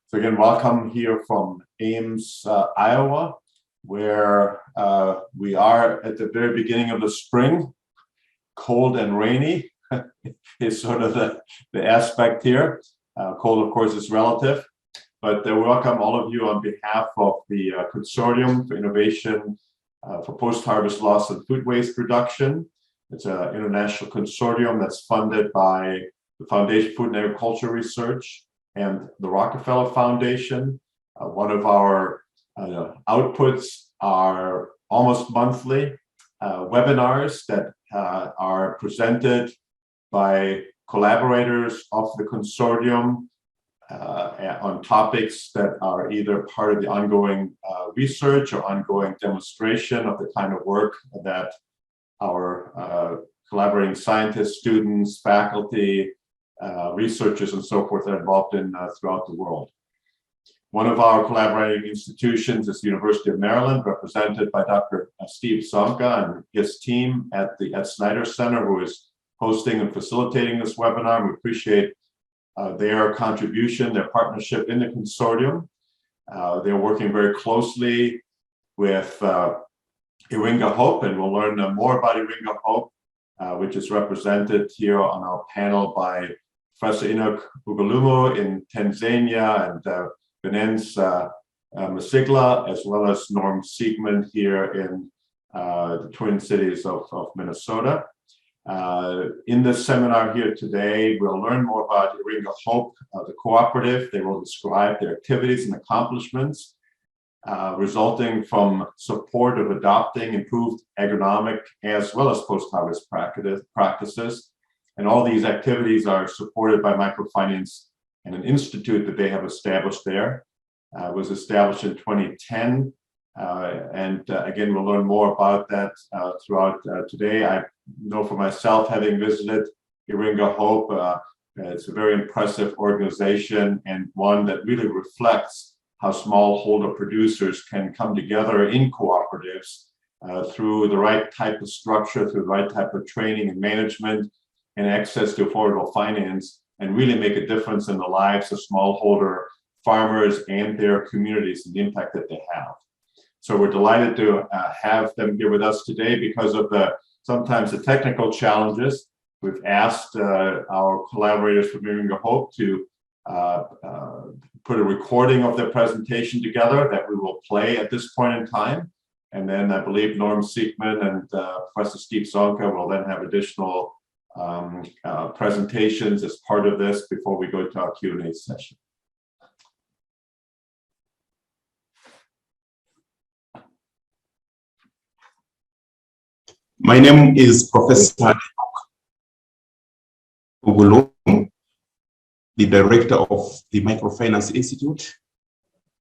So again, welcome here from Ames, Iowa, where we are at the very beginning of the spring. Cold and rainy is sort of the aspect here. Cold, of course, is relative, but welcome all of you on behalf of the Consortium for Innovation for Post-Harvest Loss and Food Waste Reduction. It's an international consortium that's funded by the Foundation for Food and Agriculture Research and the Rockefeller Foundation. One of our outputs are almost monthly webinars that are presented by collaborators of the consortium on topics that are either part of the ongoing research or ongoing demonstration of the kind of work that our collaborating scientists, students, faculty, researchers, and so forth are involved in throughout the world. One of our collaborating institutions is the University of Maryland, represented by Dr. Steve Zonka and his team at the Ed Snyder Center, who is hosting and facilitating this webinar. We appreciate their contribution, their partnership in the consortium. They're working very closely with Iringa Hope, and we'll learn more about Iringa Hope, which is represented here on our panel by Professor Enoch Ugalumo in Tanzania and Benenz Masigla, as well as Norm Siegmund here in the Twin Cities of Minnesota. In this seminar here today, we'll learn more about Iringa Hope, the cooperative. They will describe their activities and accomplishments resulting from support of adopting improved agronomic as well as post-harvest practices. And all these activities are supported by microfinance and an institute that they have established there. It was established in 2010. Again, we'll learn more about that throughout today. I know for myself, having visited Iringa Hope, it's a very impressive organization and one that really reflects how smallholder producers can come together in cooperatives through the right type of structure, through the right type of training and management, and access to affordable finance, and really make a difference in the lives of smallholder farmers and their communities and the impact that they have. So we're delighted to have them here with us today because of sometimes the technical challenges. We've asked our collaborators from Iringa Hope to put a recording of their presentation together that we will play at this point in time. And then I believe Norm Siegmund and Professor Steve Zonka will then have additional presentations as part of this before we go to our Q&A session. My name is Professor Ugulum, the director of the Microfinance Institute,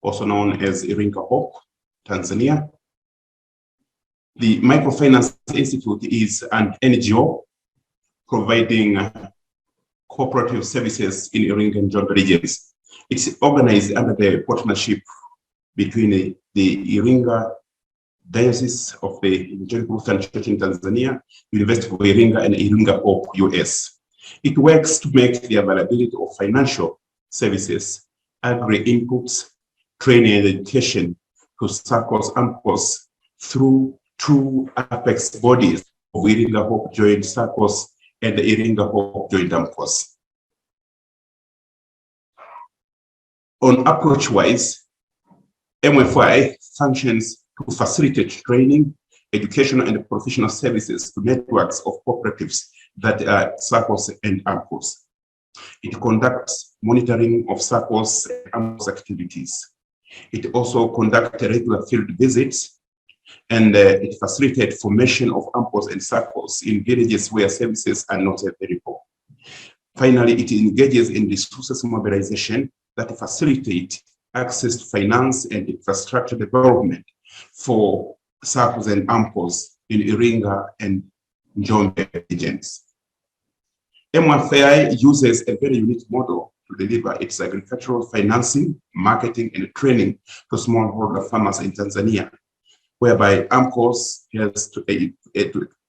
also known as Iringa Hope, Tanzania. The Microfinance Institute is an NGO providing cooperative services in Iringa and Njombe regions. It's organized under the partnership between the Iringa Diocese of the Evangelical Lutheran Church in Tanzania, University of Iringa, and Iringa Hope, US. It works to make the availability of financial services, agri-inputs, training and education to SACCOS, AMCOS through two apex bodies of Iringa Hope joined SACCOS and the Iringa Hope joined AMCOS. On approach-wise, MFI functions to facilitate training, educational and professional services to networks of cooperatives that are SACCOS and AMCOS. It conducts monitoring of SACCOS and AMCOS activities. It also conducts regular field visits, and it facilitates formation of AMCOS and SACCOS in villages where services are not available. Finally, it engages in resources mobilization that facilitate access to finance and infrastructure development for SACCOS and AMCOS in Iringa and Njombe regions. MFI uses a very unique model to deliver its agricultural financing, marketing, and training to smallholder farmers in Tanzania, whereby AMCOS has to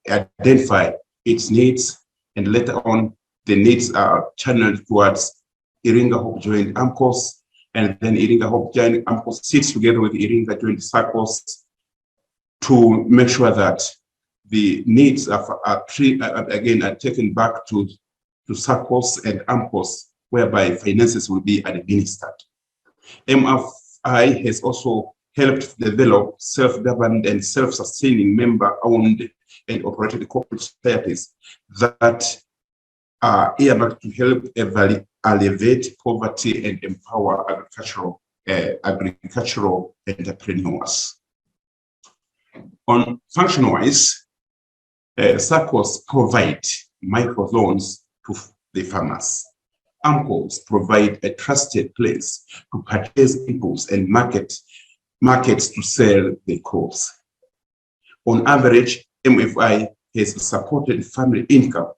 identify its needs, and later on, the needs are channeled towards Iringa Hope joined AMCOS, and then Iringa Hope joint AMCOS sits together with Iringa joint SACCOS to make sure that the needs are taken back to SACCOS and AMCOS, whereby finances will be administered. MFI has also helped develop self-governed and self-sustaining member-owned and operated corporate societies that are earmarked to help alleviate poverty and empower agricultural entrepreneurs. On function-wise, SACCOS provide microloans to the farmers. AMCOS provide a trusted place to purchase inputs and markets to sell the crops. On average, MFI has supported family income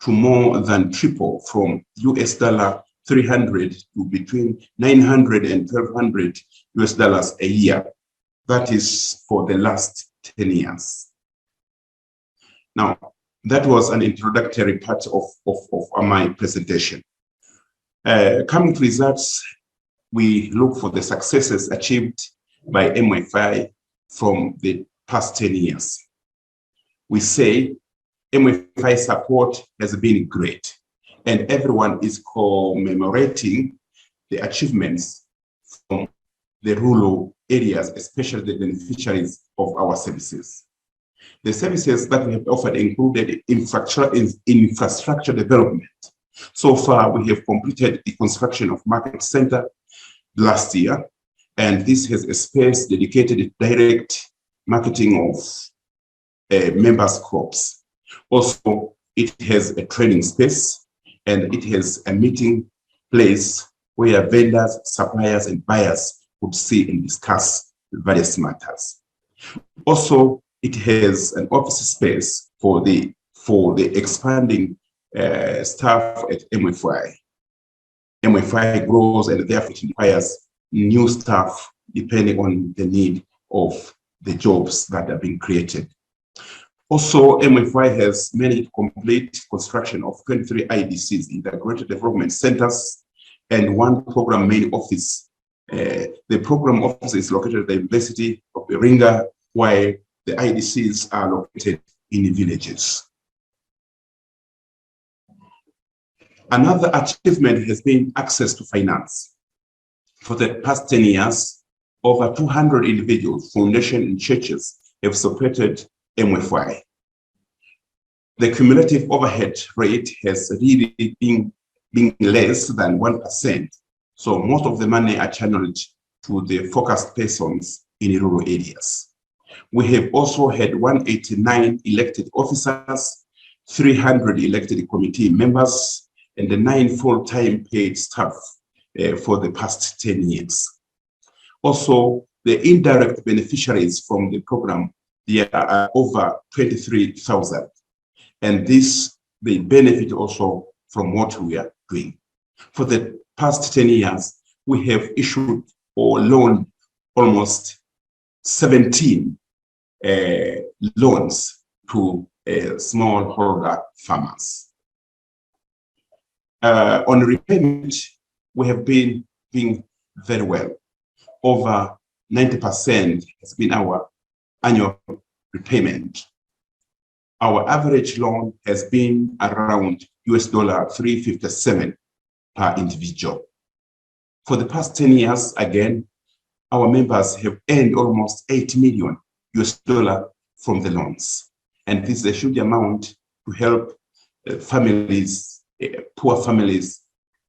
to more than triple from $300 to between $900 and $1,200 a year. That is for the last 10 years. Now, that was an introductory part of my presentation. Coming to results, we look for the successes achieved by MFI from the past 10 years. We say MFI support has been great, and everyone is commemorating the achievements from the rural areas, especially the beneficiaries of our services. The services that we have offered included infrastructure development. So far, we have completed the construction of market center last year, and this has a space dedicated to direct marketing of members' crops. Also, it has a training space, and it has a meeting place where vendors, suppliers, and buyers would see and discuss various matters. Also, it has an office space for the expanding staff at MFI. MFI grows, and therefore it requires new staff depending on the need of the jobs that are being created. Also, MFI has managed complete construction of 23 IDCs, integrated development centers, and one program main office. The program office is located at the University of Iringa, while the IDCs are located in villages. Another achievement has been access to finance. For the past 10 years, over 200 individuals, foundations, and churches have supported MFI. The cumulative overhead rate has really been less than 1%. So most of the money are channeled to the focused persons in rural areas. We have also had 189 elected officers, 300 elected committee members, and 9 full-time paid staff for the past 10 years. Also, the indirect beneficiaries from the program, there are over 23,000. And they benefit also from what we are doing. For the past 10 years, we have issued or loaned almost 17 loans to smallholder farmers. On repayment, we have been doing very well. Over 90% has been our annual repayment. Our average loan has been around $357 per individual. For the past 10 years, again, our members have earned almost $8 million from the loans. And this is a huge amount to help families, poor families,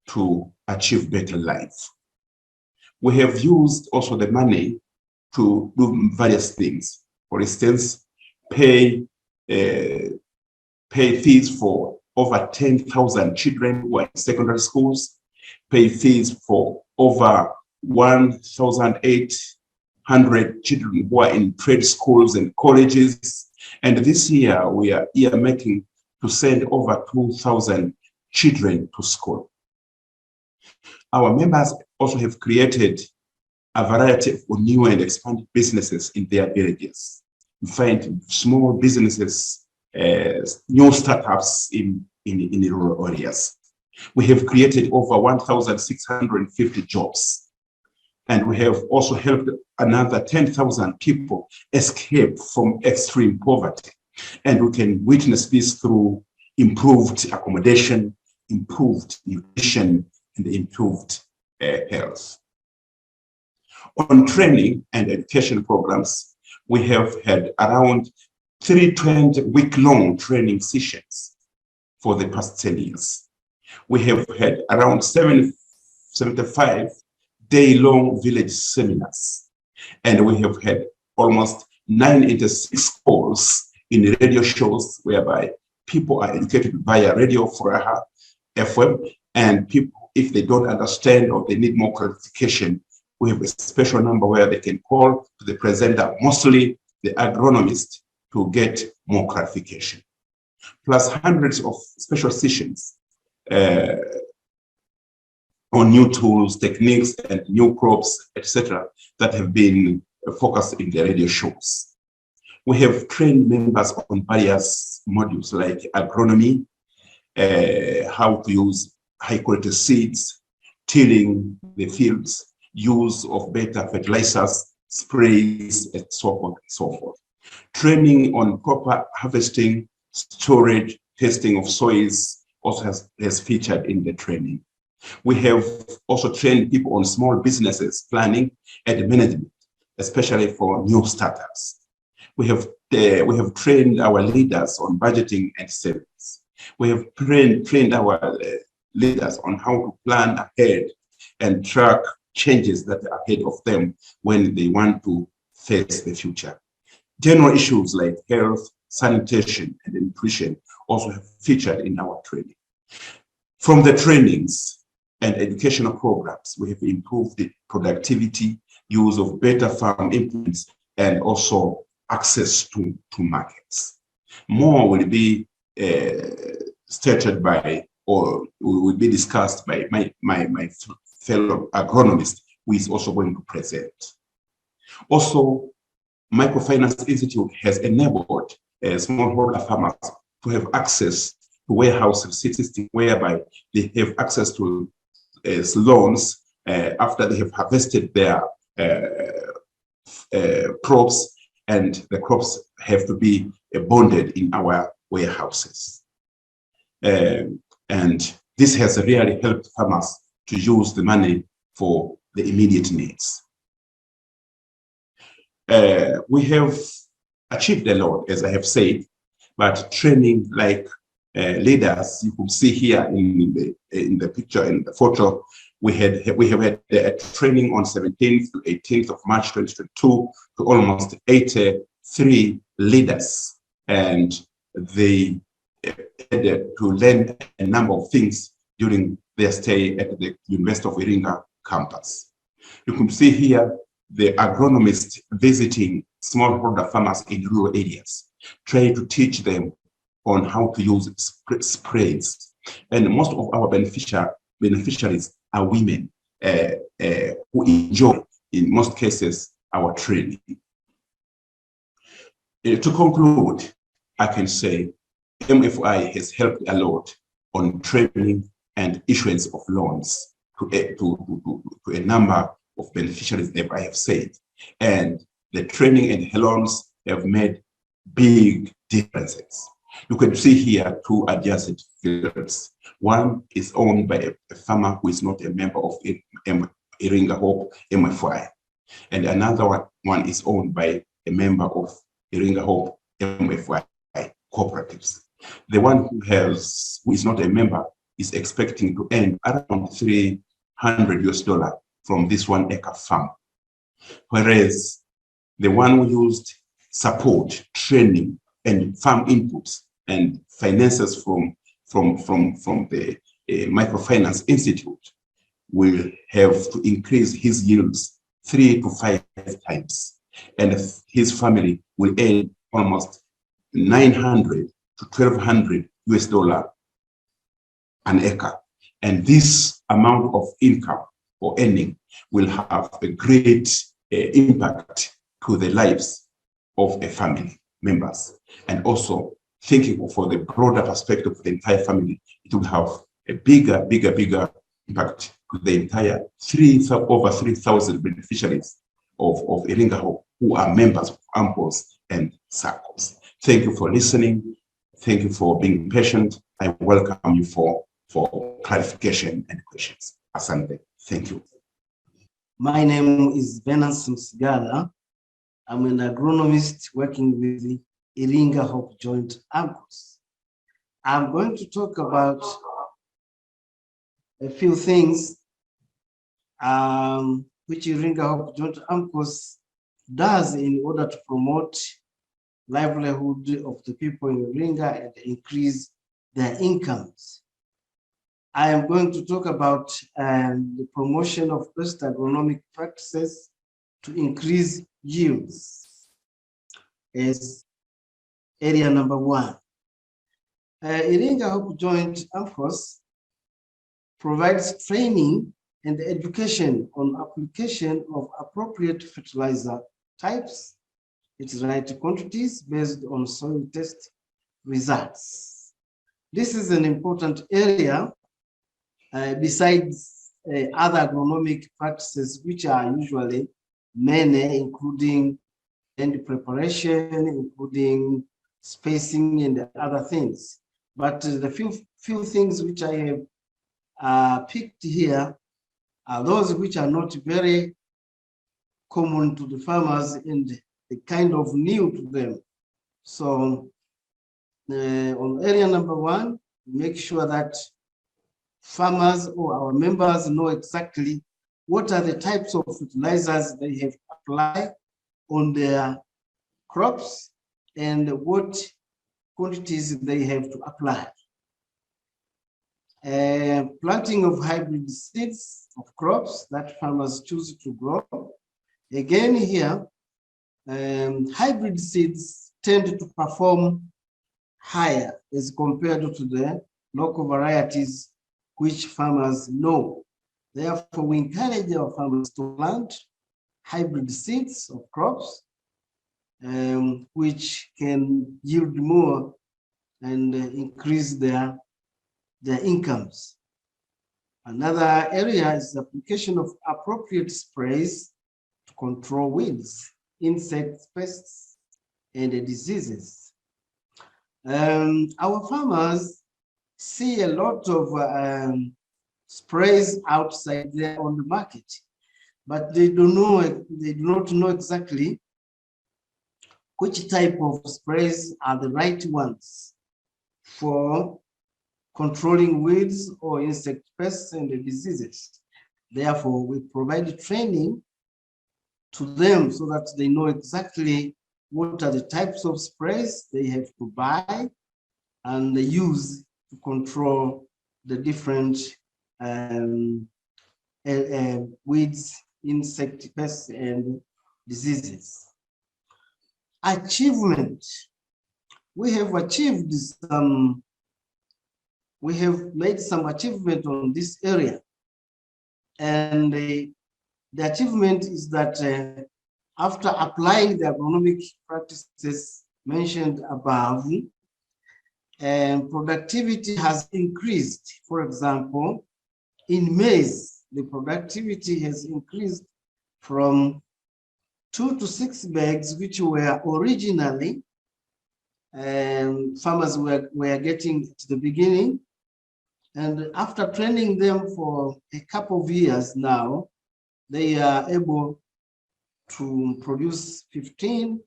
to achieve better life. We have used also the money to do various things. For instance, pay fees for over 10,000 children who are in secondary schools, pay fees for over 1,800 children who are in trade schools and colleges. And this year, we are earmarking to send over 2,000 children to school. Our members also have created a variety of new and expanded businesses in their villages. We find small businesses, new startups in rural areas. We have created over 1,650 jobs And we have also helped another 10,000 people escape from extreme poverty. And we can witness this through improved accommodation, improved nutrition, and improved health. On training and education programs, we have had around 320 week-long training sessions for the past 10 years. We have had around 75 day-long village seminars, and we have had almost 986 calls in radio shows whereby people are educated via radio Furaha FM, and people, if they don't understand or they need more clarification, we have a special number where they can call to the presenter, mostly the agronomist, to get more clarification. Plus hundreds of special sessions on new tools, techniques, and new crops, etc., that have been focused in the radio shows. We have trained members on various modules like agronomy, how to use high-quality seeds, tilling the fields, use of better fertilizers, sprays, and so on and so forth. Training on proper harvesting, storage, testing of soils also has featured in the training. We have also trained people on small businesses, planning and management, especially for new startups. We have trained our leaders on budgeting and savings. We have trained our leaders on how to plan ahead and track changes that are ahead of them when they want to face the future. General issues like health, sanitation, and nutrition also have featured in our training. From the trainings and educational programs, we have improved the productivity, use of better farm implements, and also access to markets. More will be stated by, or will be discussed by my fellow agronomist, who is also going to present. Also, Microfinance Institute has enabled smallholder farmers to have access to warehouse system whereby they have access to loans after they have harvested their crops, and the crops have to be bonded in our warehouses. And this has really helped farmers to use the money for the immediate needs. We have achieved a lot, as I have said, but training like leaders, you could see here in the picture, in the photo, we have had a training on 17th to 18th of March 2022 to almost 83 leaders, and they had to learn a number of things during their stay at the University of Iringa campus. You can see here the agronomist visiting smallholder farmers in rural areas, trying to teach them on how to use sprays. And most of our beneficiaries are women who enjoy, in most cases, our training. To conclude, I can say MFI has helped a lot on training and issuance of loans to a number of beneficiaries, as I have said. And the training and loans have made big differences. You can see here two adjacent fields. One is owned by a farmer who is not a member of Iringa Hope MFI. And another one is owned by a member of Iringa Hope MFI cooperatives. The one who is not a member is expecting to earn around $300 from this 1 acre farm. Whereas the one who used support, training, and farm inputs and finances from the Microfinance Institute will have to increase his yields 3 to 5 times. And his family will earn almost $900 to $1,200 an acre. And this amount of income or earning will have a great impact to the lives of a family members. And also thinking for the broader perspective of the entire family, it will have a bigger impact to the entire over 3,000 beneficiaries of Iringa Hope who are members of AMCOS and SACCOS. Thank you for listening. Thank you for being patient. I welcome you for clarification and questions. Asante. Thank you. My name is Venance Msigala. I'm an agronomist working with the Iringa Hope Joint AMCOS. I'm going to talk about a few things which Iringa Hope Joint AMCOS does in order to promote livelihood of the people in Iringa and increase their incomes. I am going to talk about the promotion of best agronomic practices to increase yields as area number one. Iringa Hope Joint AMCOS provides training and education on application of appropriate fertilizer types, its right quantities based on soil test results. This is an important area besides other agronomic practices, which are usually many, including land preparation, including spacing and other things. But the few things which I have picked here are those which are not very common to the farmers and kind of new to them. So on area number one, make sure that farmers or our members know exactly what are the types of fertilizers they have applied on their crops and what quantities they have to apply. Planting of hybrid seeds of crops that farmers choose to grow. Again here, hybrid seeds tend to perform higher as compared to the local varieties which farmers know. Therefore, we encourage our farmers to plant hybrid seeds of crops which can yield more and increase their incomes. Another area is the application of appropriate sprays to control weeds, insects, pests, and diseases. Our farmers see a lot of sprays outside there on the market, but they do not know exactly which type of sprays are the right ones for controlling weeds or insect pests and diseases. Therefore, we provide training to them so that they know exactly what are the types of sprays they have to buy and use to control the different weeds, insect pests, and diseases. Achievement. We have achieved some, we have made some achievement on this area. And the achievement is that after applying the agronomic practices mentioned above, productivity has increased. For example, in maize, the productivity has increased from 2 to 6 bags, which were originally farmers were getting at the beginning. And after training them for a couple of years now, they are able to produce 15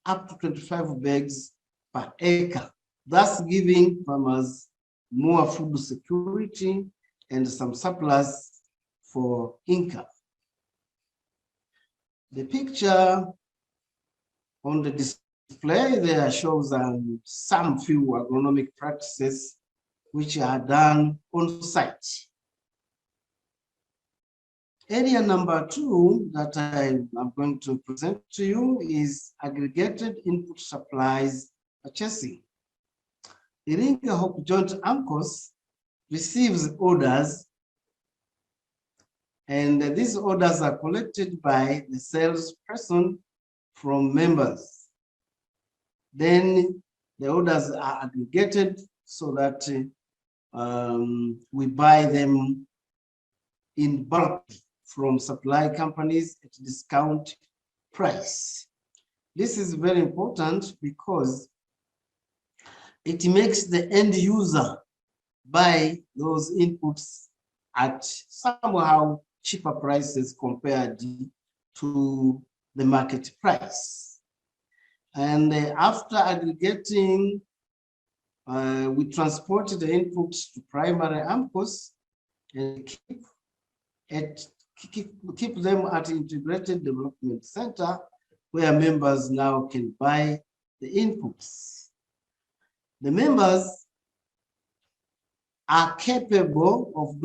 up to 25 bags per acre, thus giving farmers more food security and some surplus for income. The picture on the display there shows some few agronomic practices which are done on site. Area number 2 that I am going to present to you is aggregated input supplies purchasing. Iringa Hope Joint AMCOS receives orders, and these orders are collected by the salesperson from members. Then the orders are aggregated so that we buy them in bulk from supply companies at discount price. This is very important because it makes the end user buy those inputs at somehow cheaper prices compared to the market price. And after aggregating, we transport the inputs to primary AMCOS and keep them at Integrated Development Center, where members now can buy the inputs. The members are capable of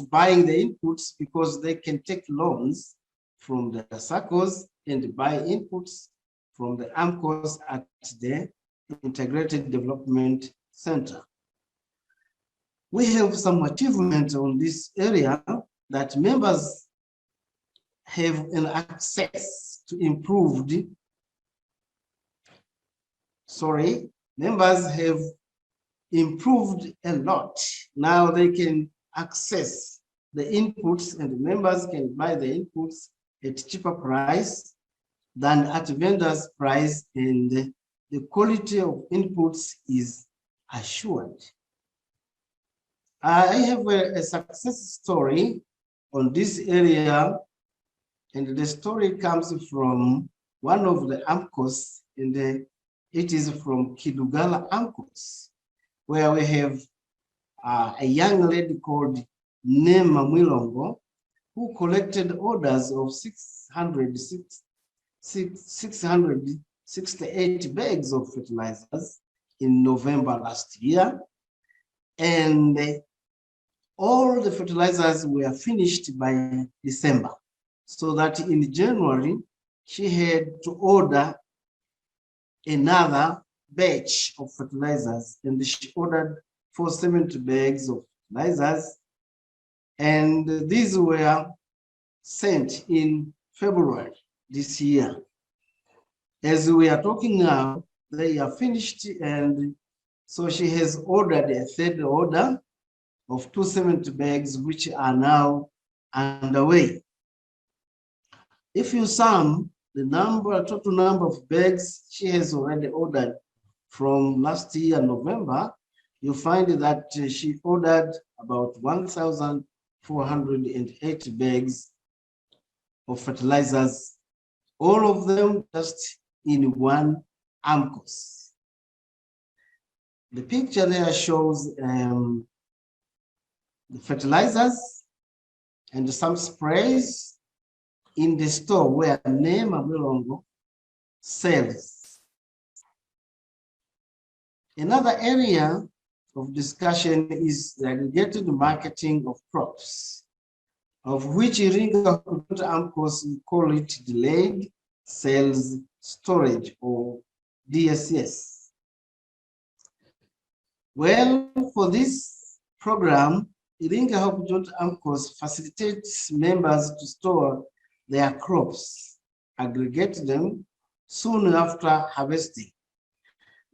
buying the inputs because they can take loans from the SACCOS and buy inputs from the AMCOS at the Integrated Development Center. We have some achievements on this area that members have an access to improved. Members have improved a lot. Now they can access the inputs, and the members can buy the inputs at cheaper price than at vendors' price, and the quality of inputs is assured. I have a success story on this area, and the story comes from one of the AMCOS, and it is from Kidugala AMCOS, where we have a young lady called Nema Mwilongo, who collected orders of 668 bags of fertilizers in November last year. And all the fertilizers were finished by December, so that in January, she had to order another batch of fertilizers, and she ordered 470 bags of fertilizers, and these were sent in February this year. As we are talking now, they are finished, and so she has ordered a third order of 270 bags, which are now underway. If you sum the total number of bags she has already ordered from last year, November, you find that she ordered about 1,408 bags of fertilizers, all of them just in one AMCOS. The picture there shows the fertilizers and some sprays in the store where Nema Mwilongo sells. Another area of discussion is the aggregated marketing of crops, of which Iringa Hope AMCOS, we call it delayed sales storage, or DSS. Well, for this program, Iringa Hope AMCOS facilitates members to store their crops, aggregate them soon after harvesting.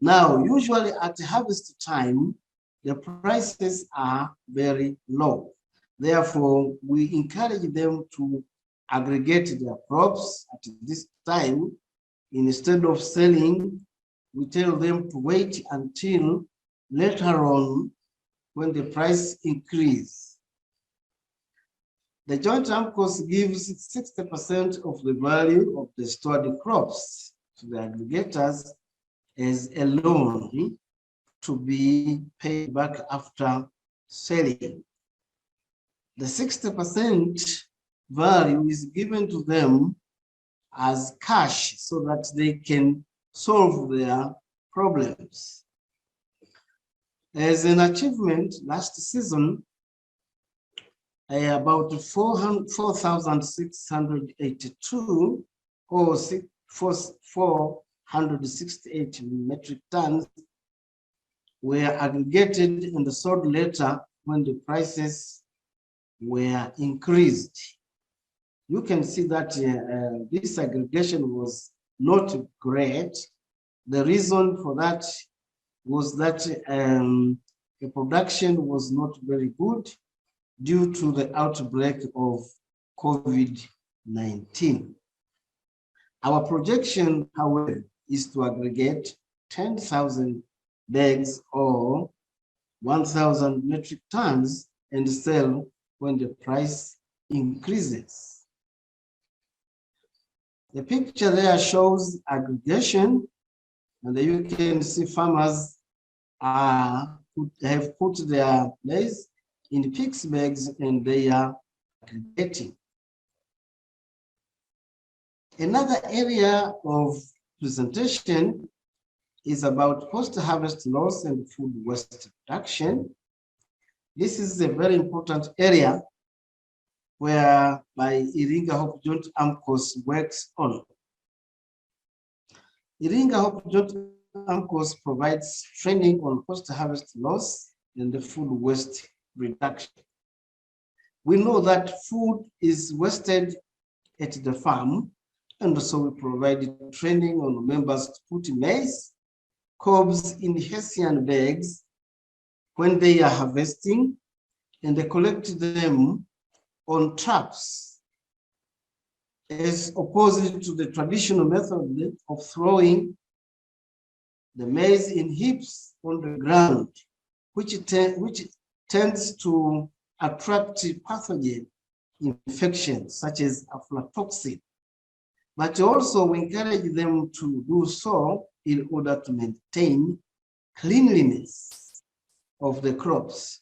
Now, usually at harvest time, the prices are very low. Therefore, we encourage them to aggregate their crops at this time. Instead of selling, we tell them to wait until later on when the price increases. The joint AMCOS gives 60% of the value of the stored crops to the aggregators as a loan to be paid back after selling. The 60% value is given to them as cash so that they can solve their problems. As an achievement, last season, about 4,682 or 468 metric tons were aggregated and sold later when the prices were increased. You can see that this aggregation was not great. The reason for that was that the production was not very good, due to the outbreak of COVID-19. Our projection, however, is to aggregate 10,000 bags or 1,000 metric tons and sell when the price increases. The picture there shows aggregation, and you can see farmers have put their maize in PICS bags and they are aggregating. Another area of presentation is about post-harvest loss and food waste reduction. This is a very important area where Iringa Hope Joint AMCOS works on. Iringa Hope Joint AMCOS provides training on post-harvest loss and the food waste reduction. We know that food is wasted at the farm, and so we provide training on members to put maize cobs in Hessian bags when they are harvesting, and they collect them on traps, as opposed to the traditional method of throwing the maize in heaps on the ground, which tends to attract pathogen infections such as aflatoxin. But also we encourage them to do so in order to maintain cleanliness of the crops.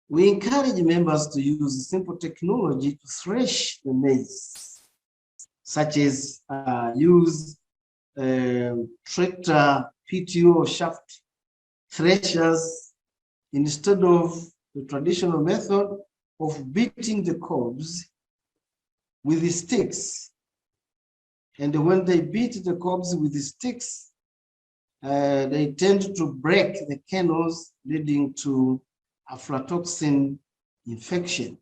We encourage members to use simple technology to thresh the maize, such as use tractor PTO shaft threshers instead of the traditional method of beating the cobs with the sticks. And when they beat the cobs with the sticks, they tend to break the kernels, leading to aflatoxin infection.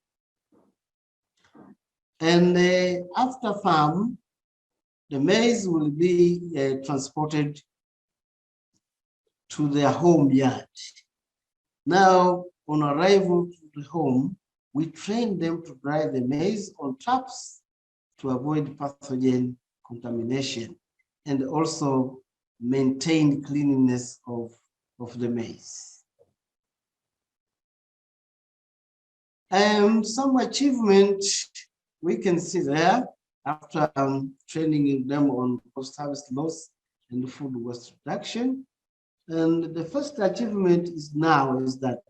And after farm, the maize will be transported to their home yard. Now, on arrival to the home, we train them to dry the maize on traps to avoid pathogen contamination and also maintain cleanliness of the maize. Some achievement we can see there after training them on post-harvest loss and food waste reduction. And the first achievement is that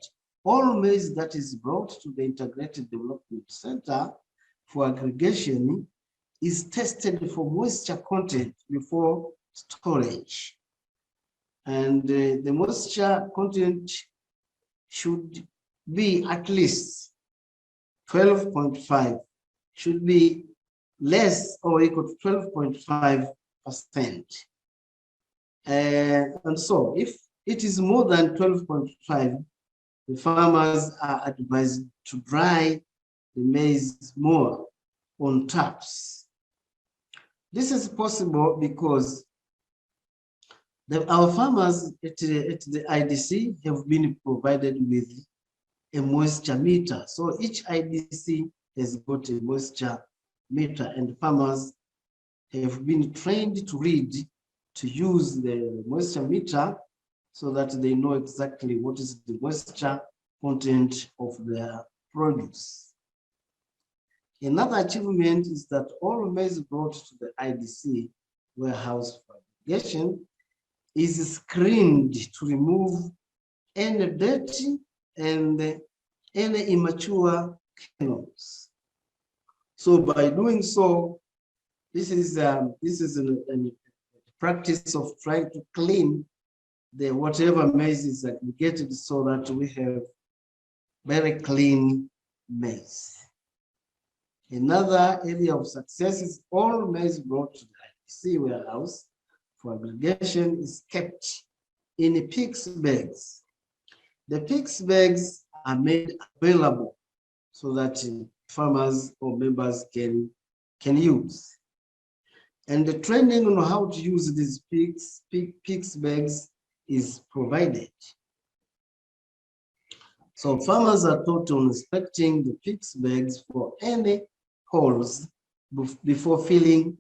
all maize that is brought to the Integrated Development Center for aggregation is tested for moisture content before storage. And the moisture content should be at least 12.5, should be less or equal to 12.5%. And so if it is more than 12.5, the farmers are advised to dry the maize more on taps. This is possible because our farmers at the IDC have been provided with a moisture meter. So each IDC has got a moisture meter, and farmers have been trained to read, to use the moisture meter so that they know exactly what is the moisture content of their produce. Another achievement is that all maize brought to the IDC warehouse for aggregation is screened to remove any dirty and any immature kernels. So by doing so, this is a practice of trying to clean the whatever maize is aggregated so that we have very clean maize. Another area of success is all maize brought to the IDC warehouse for aggregation is kept in PICS bags. The PICS bags are made available so that farmers or members can use. And the training on how to use these PICS bags is provided. So farmers are taught on inspecting the fixed bags for any holes before filling.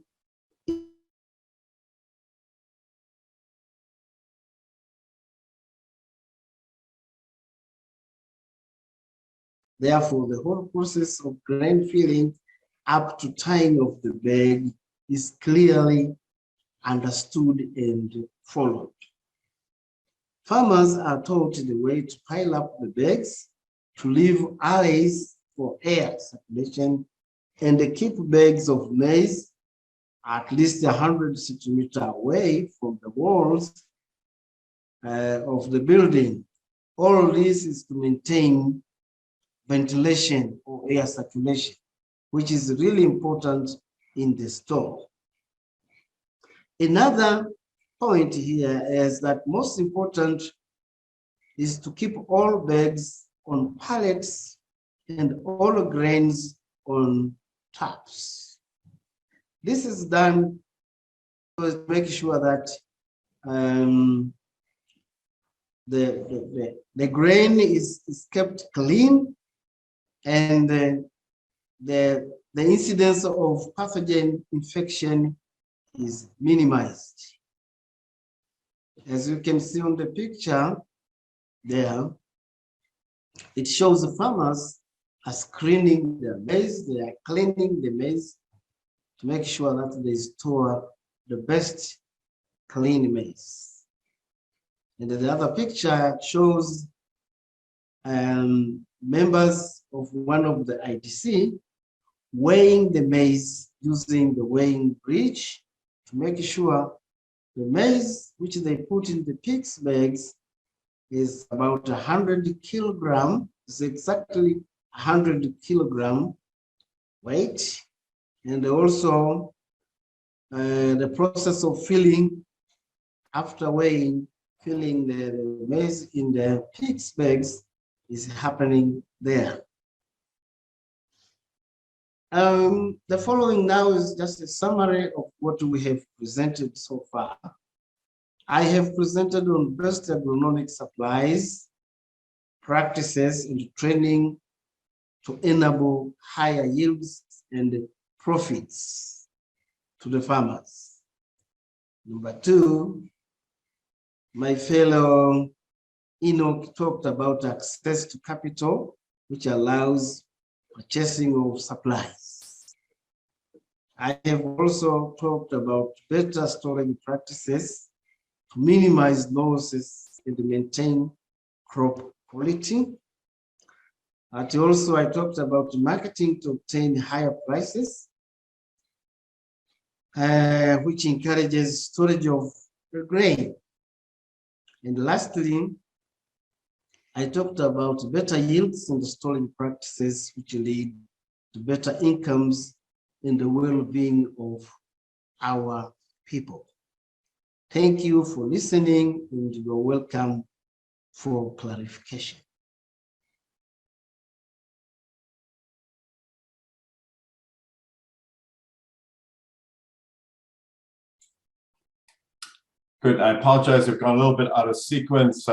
Therefore, the whole process of grain filling up to tying of the bag is clearly understood and followed. Farmers are taught the way to pile up the bags, to leave alleys for air circulation, and to keep bags of maize at least 100 centimeters away from the walls of the building. All this is to maintain ventilation or air circulation, which is really important in the store. Another point here is that most important is to keep all bags on pallets and all grains on taps. This is done to make sure that the grain is kept clean and the incidence of pathogen infection is minimized. As you can see on the picture there, it shows the farmers are screening their maize, they are cleaning the maize to make sure that they store the best clean maize. And the other picture shows members of one of the IDC weighing the maize using the weighing bridge to make sure the maize which they put in the pigs bags is about 100 kilogram, is exactly 100 kilogram weight. And also the process of filling, after weighing, filling the maize in the pigs bags is happening there. The following now is just a summary of what we have presented so far. I have presented on best agronomic supplies, practices, and training to enable higher yields and profits to the farmers. Number two, my fellow Enoch talked about access to capital, which allows purchasing of supplies. I have also talked about better storage practices to minimize losses and maintain crop quality. And also I talked about marketing to obtain higher prices, which encourages storage of the grain. And lastly, I talked about better yields and storage practices, which lead to better incomes and the well-being of our people. Thank you for listening, and you're welcome for clarification. Good. I apologize. I've gone a little bit out of sequence,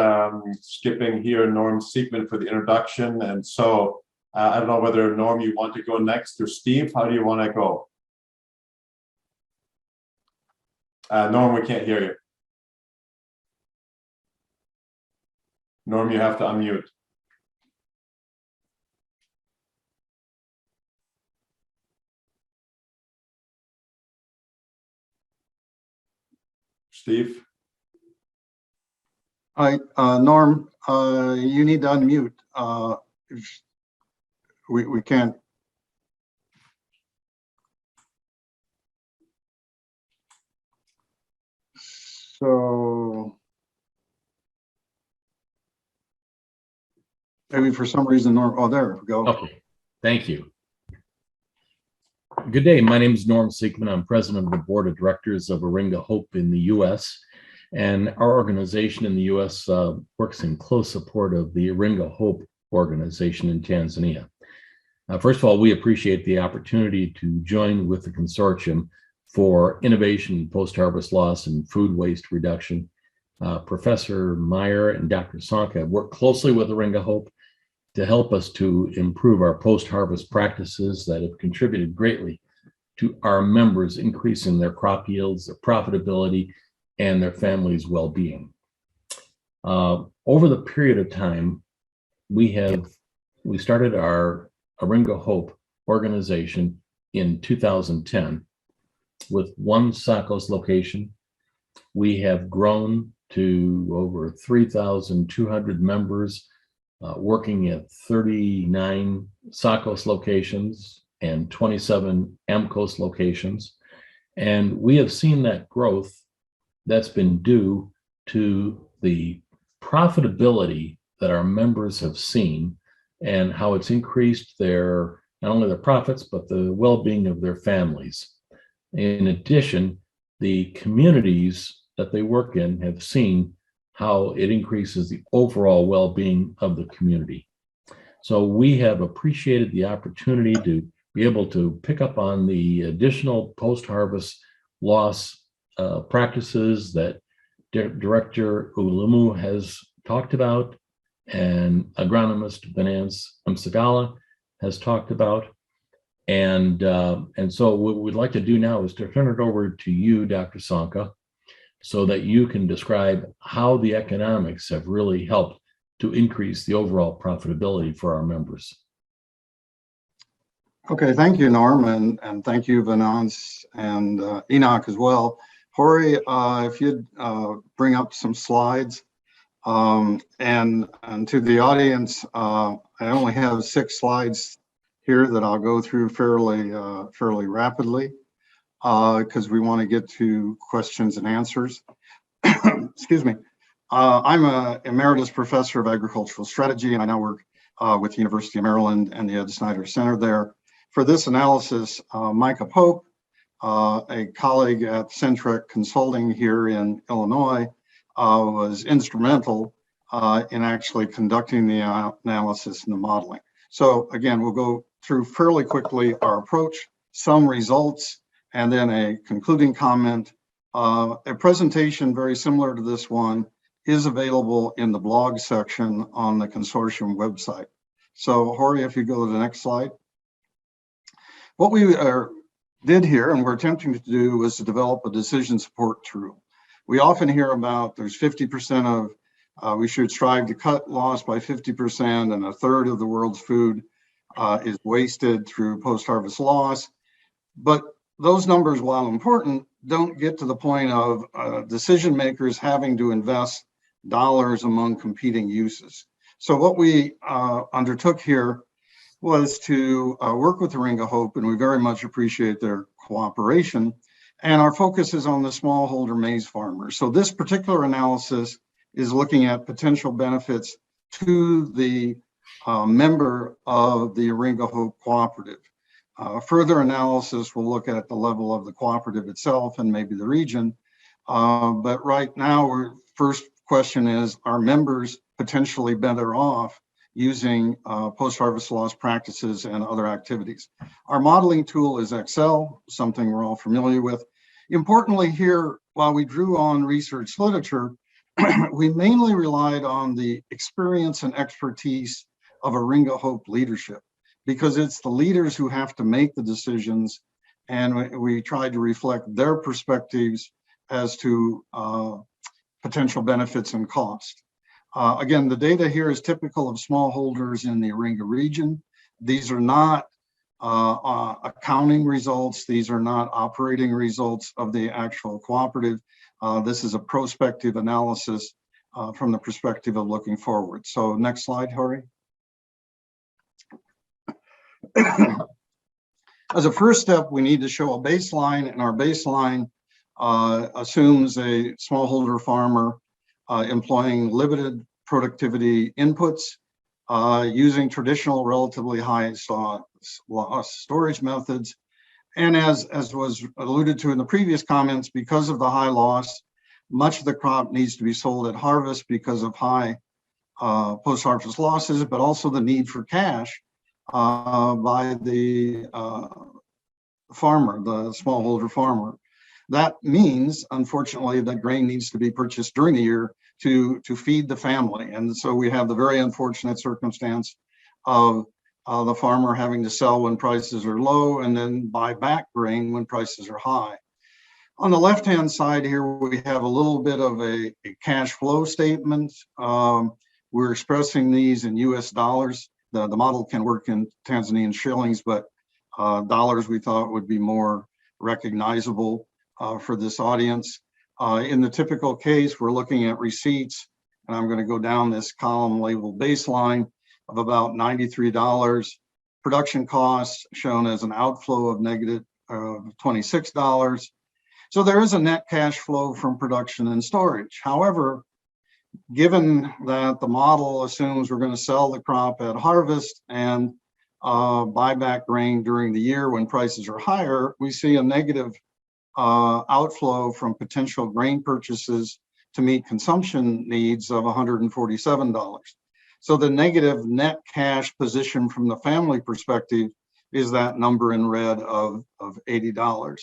skipping here Norm's sequence for the introduction. And so I don't know whether Norm, you want to go next, or Steve, how do you want to go? Norm, we can't hear you. Norm, you have to unmute. Steve? Hi, Norm, you need to unmute. We can't. So maybe for some reason, Norm, oh, there we go. Okay, thank you. Good day, my name is Norm Siegman. I'm president of the board of directors of Iringa Hope in the US. And our organization in the US works in close support of the Iringa Hope organization in Tanzania. First of all, we appreciate the opportunity to join with the consortium for innovation, post-harvest loss, and food waste reduction. Professor Meyer and Dr. Sonka work closely with Iringa Hope, to help us to improve our post-harvest practices that have contributed greatly to our members increasing their crop yields, their profitability, and their families' well-being. Over the period of time, we started our Iringa Hope organization in 2010 with one SACCOS location. We have grown to over 3,200 members, working at 39 SACCOS locations and 27 AMCOS locations. And we have seen that growth that's been due to the profitability that our members have seen and how it's increased their, not only their profits, but the well-being of their families. In addition, the communities that they work in have seen how it increases the overall well-being of the community. So we have appreciated the opportunity to be able to pick up on the additional post-harvest loss practices that Director Ulumu has talked about and agronomist Venance Msagala has talked about. And so what we'd like to do now is to turn it over to you, Dr. Sanka, so that you can describe how the economics have really helped to increase the overall profitability for our members. Okay, thank you, Norm, and thank you, Venance and Enoch as well. Hori, if you'd bring up some slides. And to the audience, I only have 6 slides here that I'll go through fairly rapidly because we want to get to questions and answers. Excuse me. I'm an emeritus professor of agricultural strategy, and I now work with the University of Maryland and the Ed Snyder Center there. For this analysis, Micah Pope, a colleague at Centric Consulting here in Illinois, was instrumental in actually conducting the analysis and the modeling. So again, we'll go through fairly quickly our approach, some results, and then a concluding comment. A presentation very similar to this one is available in the blog section on the Consortium website. So Hori, if you go to the next slide. What we did here, and we're attempting to do, was to develop a decision support tool. We often hear about there's 50% of, we should strive to cut loss by 50%, and a third of the world's food is wasted through post-harvest loss. But those numbers, while important, don't get to the point of decision makers having to invest dollars among competing uses. So what we undertook here was to work with Iringa Hope, and we very much appreciate their cooperation. And our focus is on the smallholder maize farmers. So this particular analysis is looking at potential benefits to the member of the Iringa Hope Cooperative. Further analysis will look at the level of the cooperative itself and maybe the region. But right now, our first question is, are members potentially better off using post-harvest loss practices and other activities? Our modeling tool is Excel, something we're all familiar with. Importantly here, while we drew on research literature, we mainly relied on the experience and expertise of Iringa Hope leadership, because it's the leaders who have to make the decisions, and we tried to reflect their perspectives as to potential benefits and cost. Again, the data here is typical of smallholders in the Iringa region. These are not accounting results. These are not operating results of the actual cooperative. This is a prospective analysis from the perspective of looking forward. So next slide, Hori. As a first step, we need to show a baseline, and our baseline assumes a smallholder farmer employing limited productivity inputs, using traditional relatively high storage methods. And as was alluded to in the previous comments, because of the high loss, much of the crop needs to be sold at harvest because of high post-harvest losses, but also the need for cash by the farmer, the smallholder farmer. That means, unfortunately, that grain needs to be purchased during the year to feed the family. And so we have the very unfortunate circumstance of the farmer having to sell when prices are low and then buy back grain when prices are high. On the left-hand side here, we have a little bit of a cash flow statement. We're expressing these in US dollars. The model can work in Tanzanian shillings, but dollars we thought would be more recognizable for this audience. In the typical case, we're looking at receipts, and I'm going to go down this column labeled baseline of about $93. Production costs shown as an outflow of negative $26. So there is a net cash flow from production and storage. However, given that the model assumes we're going to sell the crop at harvest and buy back grain during the year when prices are higher, we see a negative outflow from potential grain purchases to meet consumption needs of $147. So the negative net cash position from the family perspective is that number in red of $80.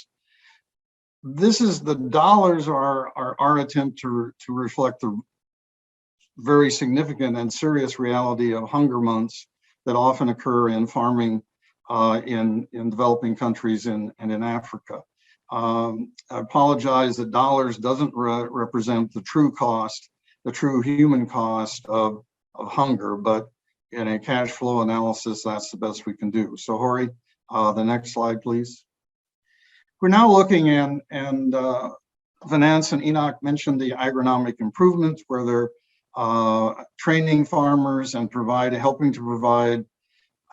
This is the dollars are our attempt to reflect the very significant and serious reality of hunger months that often occur in farming in developing countries and in Africa. I apologize that dollars doesn't represent the true cost, the true human cost of hunger, but in a cash flow analysis, that's the best we can do. So Hori, the next slide, please. We're now looking and Venance and Enoch mentioned the agronomic improvements where they're training farmers and helping to provide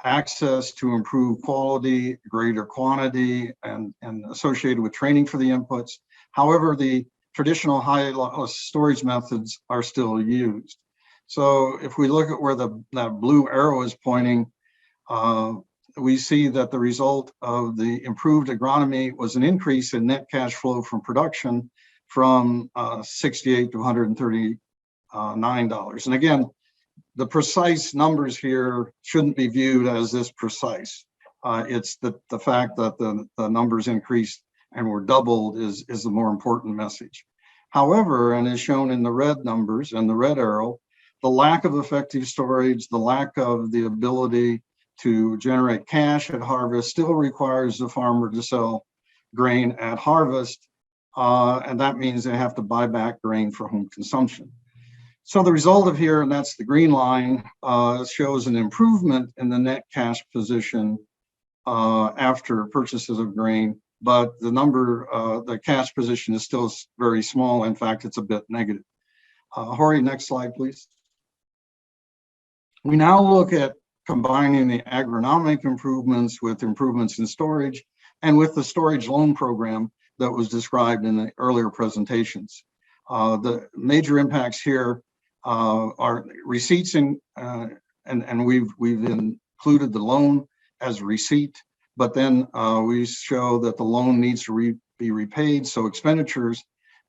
access to improve quality, greater quantity, and associated with training for the inputs. However, the traditional high loss storage methods are still used. So if we look at where that blue arrow is pointing, we see that the result of the improved agronomy was an increase in net cash flow from production from $68 to $139. And again, the precise numbers here shouldn't be viewed as this precise. It's the fact that the numbers increased and were doubled is the more important message. However, and as shown in the red numbers and the red arrow, the lack of effective storage, the lack of the ability to generate cash at harvest still requires the farmer to sell grain at harvest. And that means they have to buy back grain for home consumption. So the result of here, and that's the green line, shows an improvement in the net cash position after purchases of grain, but the cash position is still very small. In fact, it's a bit negative. Hori, next slide, please. We now look at combining the agronomic improvements with improvements in storage and with the storage loan program that was described in the earlier presentations. The major impacts here are receipts and we've included the loan as a receipt, but then we show that the loan needs to be repaid, so expenditures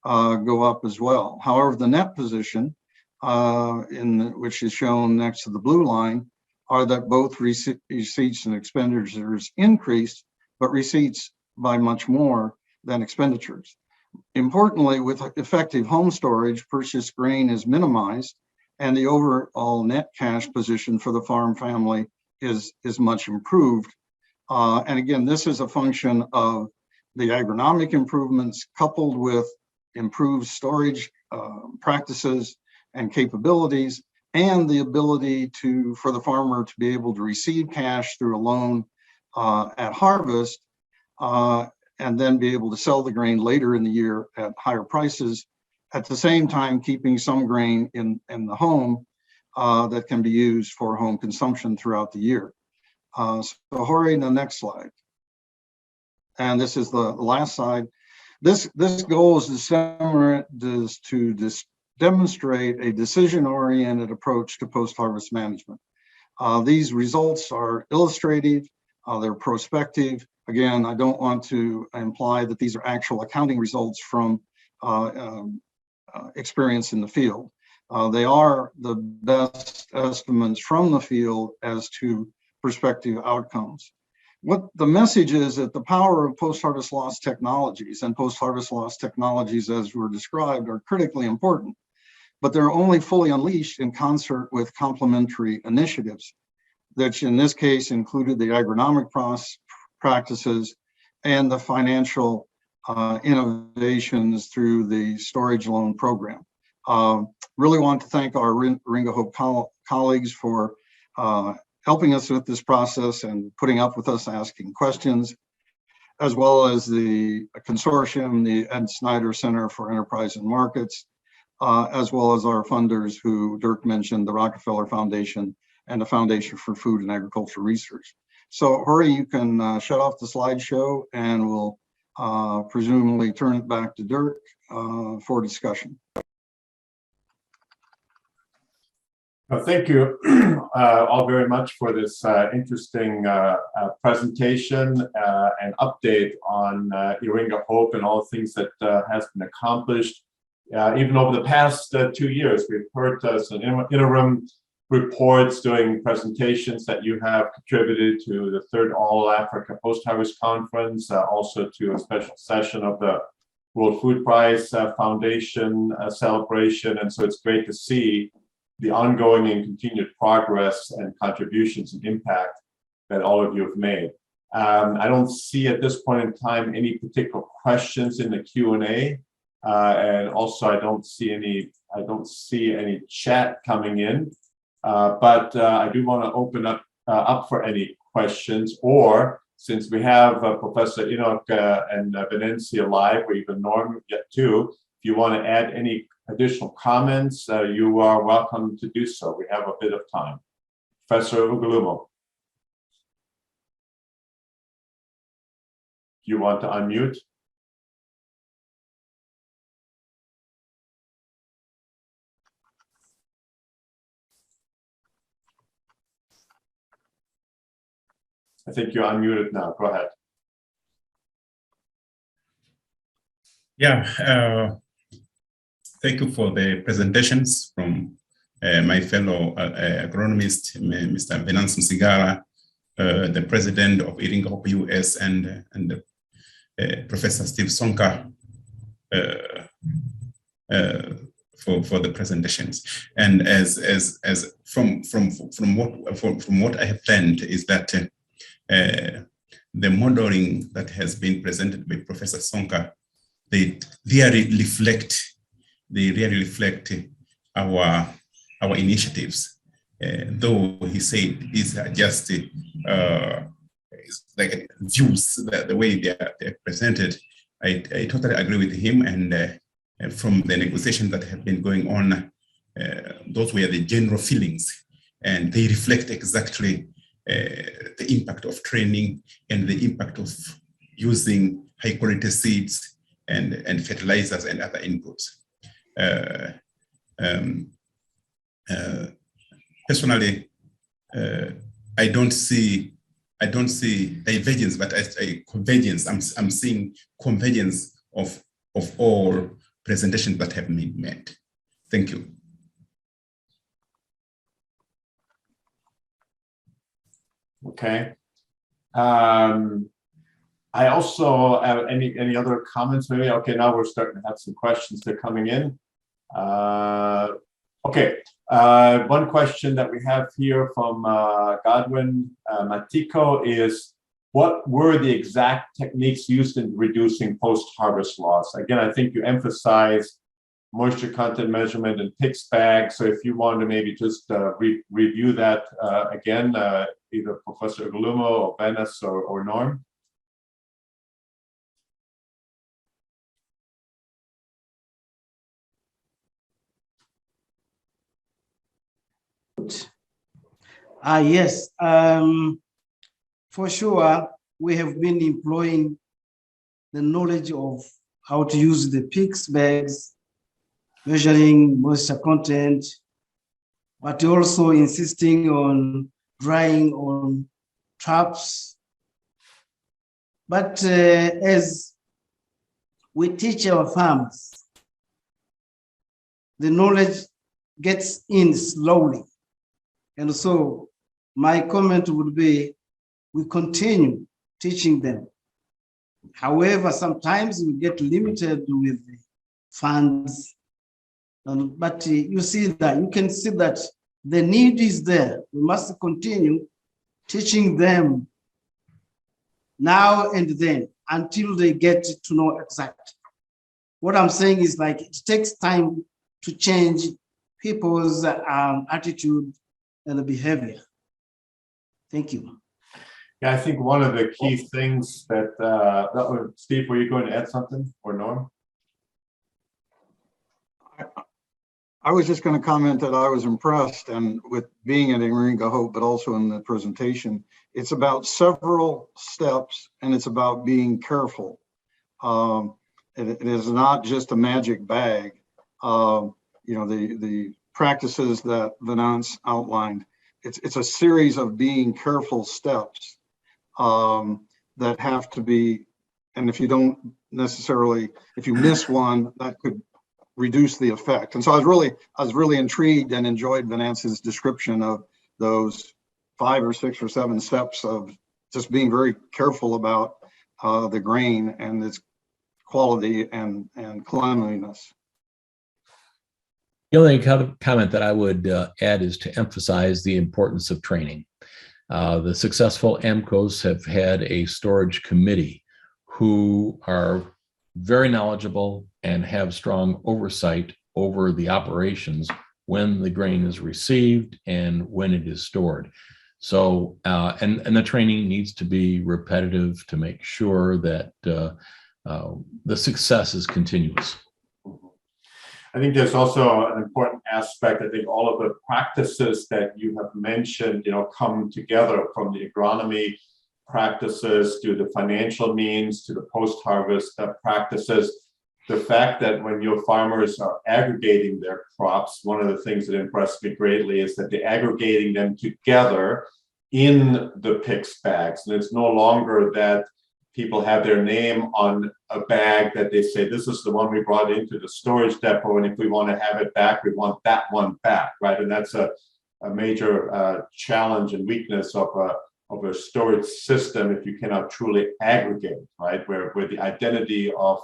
go up as well. However, the net position, which is shown next to the blue line, are that both receipts and expenditures increased, but receipts by much more than expenditures. Importantly, with effective home storage, purchased grain is minimized, and the overall net cash position for the farm family is much improved. And again, this is a function of the agronomic improvements coupled with improved storage practices and capabilities, and the ability for the farmer to be able to receive cash through a loan at harvest, and then be able to sell the grain later in the year at higher prices, at the same time keeping some grain in the home that can be used for home consumption throughout the year. So Hori, the next slide. And this is the last slide. This goal is to demonstrate a decision-oriented approach to post-harvest management. These results are illustrative, they're prospective. Again, I don't want to imply that these are actual accounting results from experience in the field. They are the best estimates from the field as to prospective outcomes. What the message is that the power of post-harvest loss technologies and post-harvest loss technologies as were described are critically important, but they're only fully unleashed in concert with complementary initiatives. which in this case included the agronomic practices and the financial innovations through the storage loan program. Really want to thank our Iringa Hope colleagues for helping us with this process and putting up with us asking questions, as well as the consortium, the Ed Snyder Center for Enterprise and Markets, as well as our funders who Dirk mentioned, the Rockefeller Foundation and the Foundation for Food and Agricultural Research. So Jorge, you can shut off the slideshow and we'll presumably turn it back to Dirk for discussion. Well, thank you all very much for this interesting presentation and update on Iringa Hope and all the things that has been accomplished. Even over the past 2 years, we've heard some interim reports doing presentations that you have contributed to the 3rd All Africa Post-Harvest Conference, also to a special session of the World Food Prize Foundation celebration. And so it's great to see the ongoing and continued progress and contributions and impact that all of you have made. I don't see at this point in time any particular questions in the Q&A, and also I don't see any chat coming in. But I do want to open up for any questions, or since we have Professor Enoch and Venencia live, or even Norm yet too, if you want to add any additional comments, you are welcome to do so. We have a bit of time. Professor Ugulumo, you want to unmute? I think you're unmuted now. Go ahead. Yeah, thank you for the presentations from my fellow agronomist, Mr. Venance Msigara, the president of Iringa Hope US, and Professor Steve Sonka for the presentations. And as from what I have learned is that the modeling that has been presented by Professor Sonka, they really reflect our initiatives. Though he said these are just like views, the way they're presented, I totally agree with him. And from the negotiations that have been going on, those were the general feelings, and they reflect exactly the impact of training and the impact of using high quality seeds and fertilizers and other inputs. Personally, I don't see divergence, but a convergence. I'm seeing convergence of all presentations that have been made. Thank you. Okay. I also have any other comments maybe? Okay, now we're starting to have some questions that are coming in. Okay, one question that we have here from Godwin Matiko is, what were the exact techniques used in reducing post-harvest loss? Again, I think you emphasized moisture content measurement and PICS bag. So if you want to maybe just review that again, either Professor Ugulumo or Benes or Norm. Yes, for sure, we have been employing the knowledge of how to use the PICS bags, measuring moisture content, but also insisting on drying on traps. But as we teach our farmers, the knowledge gets in slowly. And so my comment would be, we continue teaching them. However, sometimes we get limited with funds, but you see that, you can see that the need is there. We must continue teaching them now and then until they get to know exactly. What I'm saying is like it takes time to change people's attitude and behavior. Thank you. Yeah, I think one of the key things that, Steve, were you going to add something, or Norm? I was just going to comment that I was impressed, and with being at Iringa Hope, but also in the presentation, it's about several steps and it's about being careful. It is not just a magic bag. You know, the practices that Venance outlined, it's a series of being careful steps that have to be, and if you don't necessarily, if you miss one, that could reduce the effect. And so I was really intrigued and enjoyed Venance's description of those 5 or 6 or 7 steps of just being very careful about the grain and its quality and cleanliness. The only comment that I would add is to emphasize the importance of training. The successful AMCOS have had a storage committee who are very knowledgeable and have strong oversight over the operations when the grain is received and when it is stored. So, and the training needs to be repetitive to make sure that the success is continuous. I think there's also an important aspect. I think all of the practices that you have mentioned, you know, come together, from the agronomy practices to the financial means to the post-harvest practices. The fact that when your farmers are aggregating their crops, one of the things that impressed me greatly is that they're aggregating them together in the PICS bags. And it's no longer that people have their name on a bag that they say, this is the one we brought into the storage depot, and if we want to have it back, we want that one back, right? And that's a major challenge and weakness of a storage system if you cannot truly aggregate, right? Where the identity of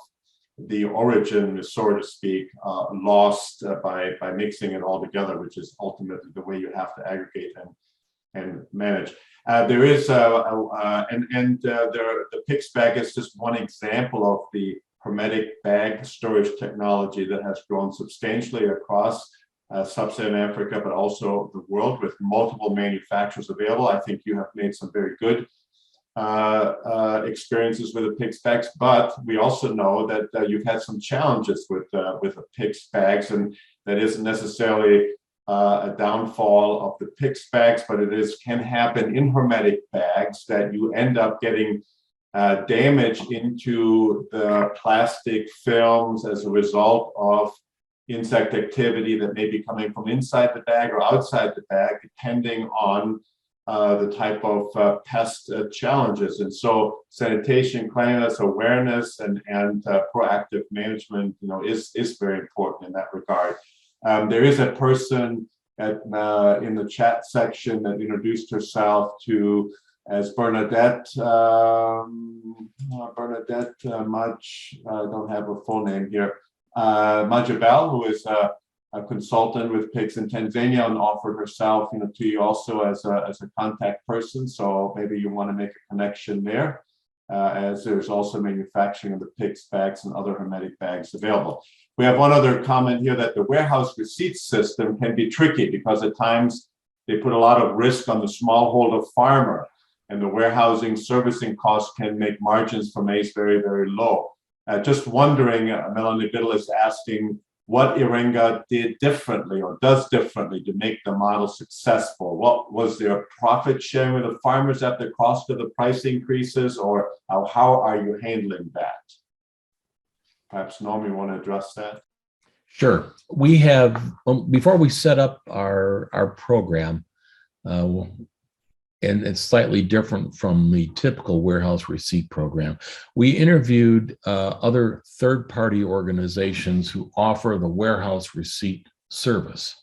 the origin is, so to speak, lost by mixing it all together, which is ultimately the way you have to aggregate and manage. There is the PICS bag is just one example of the hermetic bag storage technology that has grown substantially across sub-Saharan Africa, but also the world, with multiple manufacturers available. I think you have made some very good experiences with the PICS bags, but we also know that you've had some challenges with the PICS bags, and that isn't necessarily a downfall of the PICS bags, but it can happen in hermetic bags, that you end up getting damage into the plastic films as a result of insect activity that may be coming from inside the bag or outside the bag, depending on the type of pest challenges. And so sanitation, cleanliness, awareness, and proactive management, you know, is very important in that regard. There is a person in the chat section that introduced herself as Bernadette Maj, I don't have a full name here, Majabel, who is a consultant with PICS in Tanzania, and offered herself, you know, to you also as a contact person. So maybe you want to make a connection there, as there's also manufacturing of the PICS bags and other hermetic bags available. We have one other comment here, that the warehouse receipt system can be tricky because at times they put a lot of risk on the smallholder farmer, and the warehousing servicing costs can make margins for maize very, very low. Just wondering, Melanie Biddle is asking what Iringa did differently or does differently to make the model successful. What was their profit sharing with the farmers at the cost of the price increases, or how are you handling that? Perhaps Norm, you want to address that? Sure. We have, before we set up our program, and it's slightly different from the typical warehouse receipt program, we interviewed other third-party organizations who offer the warehouse receipt service.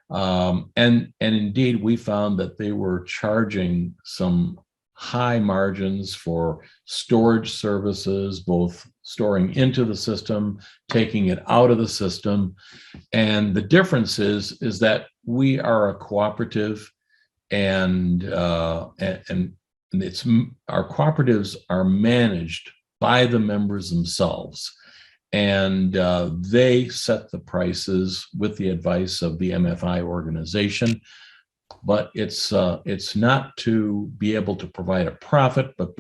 And indeed, we found that they were charging some high margins for storage services, both storing into the system, taking it out of the system. And the difference is that we are a cooperative, and it's our cooperatives are managed by the members themselves, and they set the prices with the advice of the MFI organization. But it's not to be able to provide a profit, but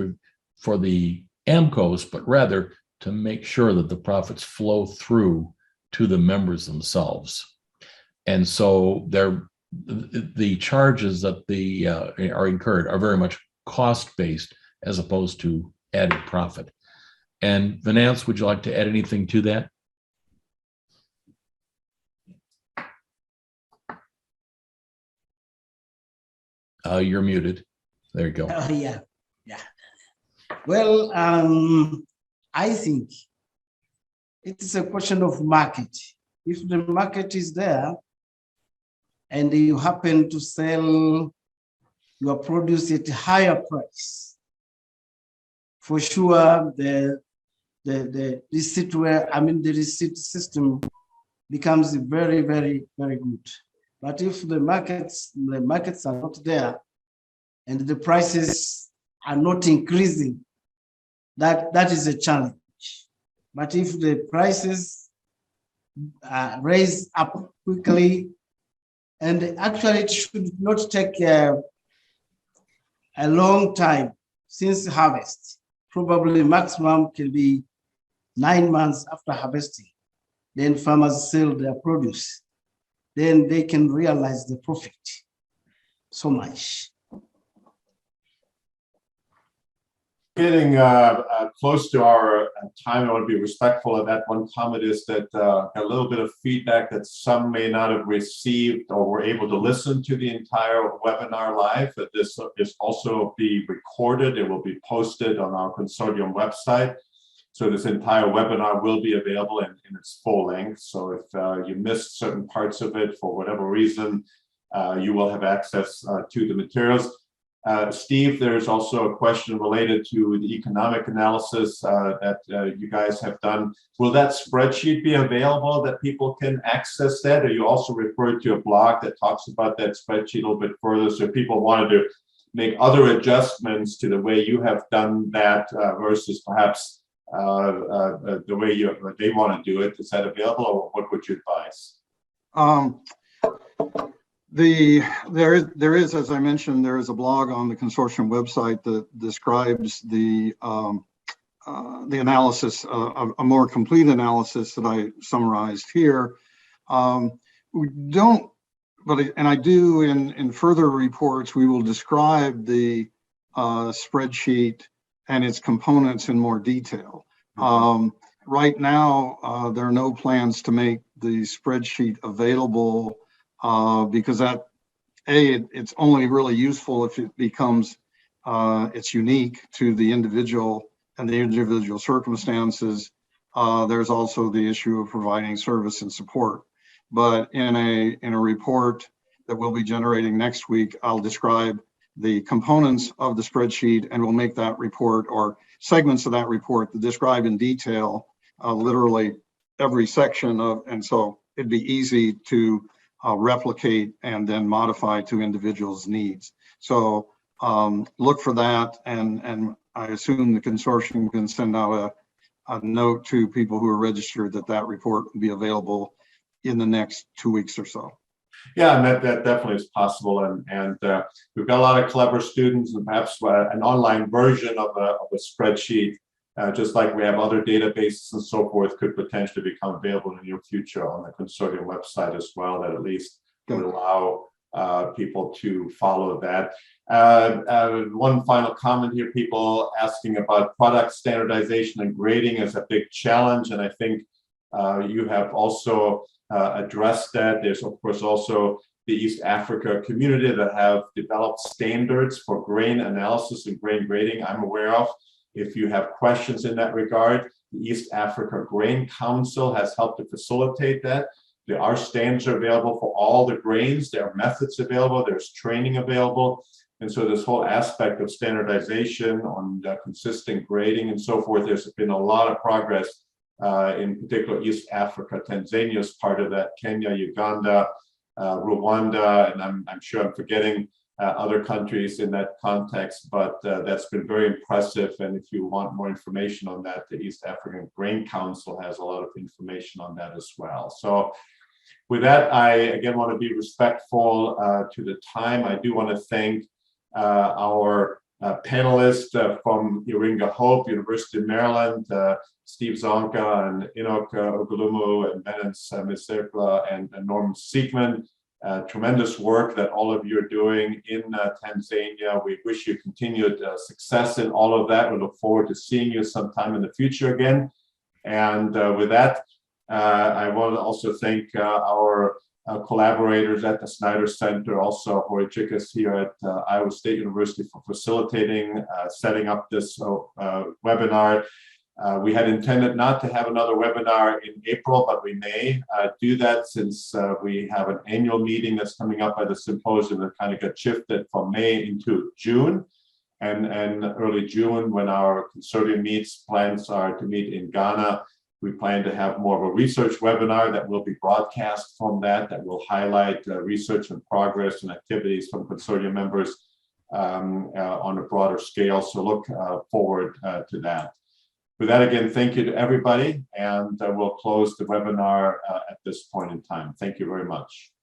for the AMCOS, but rather to make sure that the profits flow through to the members themselves. And so the charges that are incurred are very much cost-based as opposed to added profit. And Venance, would you like to add anything to that? You're muted. There you go. Yeah. Well, I think it is a question of market. If the market is there and you happen to sell your produce at a higher price, for sure the receipt system becomes very, very, very good. But if the markets are not there and the prices are not increasing, that is a challenge. But if the prices raise up quickly, and actually it should not take a long time since harvest, probably maximum can be 9 months after harvesting, then farmers sell their produce, then they can realize the profit so much. Getting close to our time, I want to be respectful of that. One comment is that a little bit of feedback that some may not have received or were able to listen to the entire webinar live, that this is also be recorded. It will be posted on our Consortium website. So this entire webinar will be available in its full length. So if you missed certain parts of it for whatever reason, you will have access to the materials. Steve, there's also a question related to the economic analysis that you guys have done. Will that spreadsheet be available that people can access that? Or you also referred to a blog that talks about that spreadsheet a little bit further. So if people wanted to make other adjustments to the way you have done that versus perhaps the way they want to do it, is that available, or what would you advise? There is, as I mentioned, there is a blog on the Consortium website that describes the analysis, a more complete analysis that I summarized here. We don't, and I do in further reports, we will describe the spreadsheet and its components in more detail. Right now, there are no plans to make the spreadsheet available because it's only really useful if it becomes, it's unique to the individual and the individual circumstances. There's also the issue of providing service and support. But in a report that we'll be generating next week, I'll describe the components of the spreadsheet, and we'll make that report, or segments of that report, to describe in detail literally every section of, and so it'd be easy to replicate and then modify to individuals' needs. So look for that, and I assume the consortium can send out a note to people who are registered that report will be available in the next 2 weeks or so. Yeah, and that definitely is possible, and we've got a lot of clever students, and perhaps an online version of a spreadsheet, just like we have other databases and so forth, could potentially become available in the near future on the Consortium website as well, that at least would allow people to follow that. One final comment here, people asking about product standardization and grading is a big challenge, and I think you have also addressed that. There's of course also the East Africa community that have developed standards for grain analysis and grain grading I'm aware of. If you have questions in that regard, the East Africa Grain Council has helped to facilitate that. There are standards available for all the grains. There are methods available. There's training available. And so this whole aspect of standardization on consistent grading and so forth, there's been a lot of progress in particular East Africa. Tanzania is part of that, Kenya, Uganda, Rwanda, and I'm sure I'm forgetting other countries in that context, but that's been very impressive. And if you want more information on that, the East African Grain Council has a lot of information on that as well. So with that, I again want to be respectful to the time. I do want to thank our panelists from Iringa Hope, University of Maryland, Steve Zonka and Enoch Ogulumu and Venance Misekla and Norman Siegman. Tremendous work that all of you are doing in Tanzania. We wish you continued success in all of that. We look forward to seeing you sometime in the future again. And with that, I want to also thank our collaborators at the Snyder Center, also Jorge Chicas here at Iowa State University for facilitating, setting up this webinar. We had intended not to have another webinar in April, but we may do that since we have an annual meeting that's coming up at the symposium that kind of got shifted from May into June. And early June, when our consortium meets, plans are to meet in Ghana. We plan to have more of a research webinar that will be broadcast from that will highlight research and progress and activities from consortium members on a broader scale. So look forward to that. With that, again, thank you to everybody, and we'll close the webinar at this point in time. Thank you very much.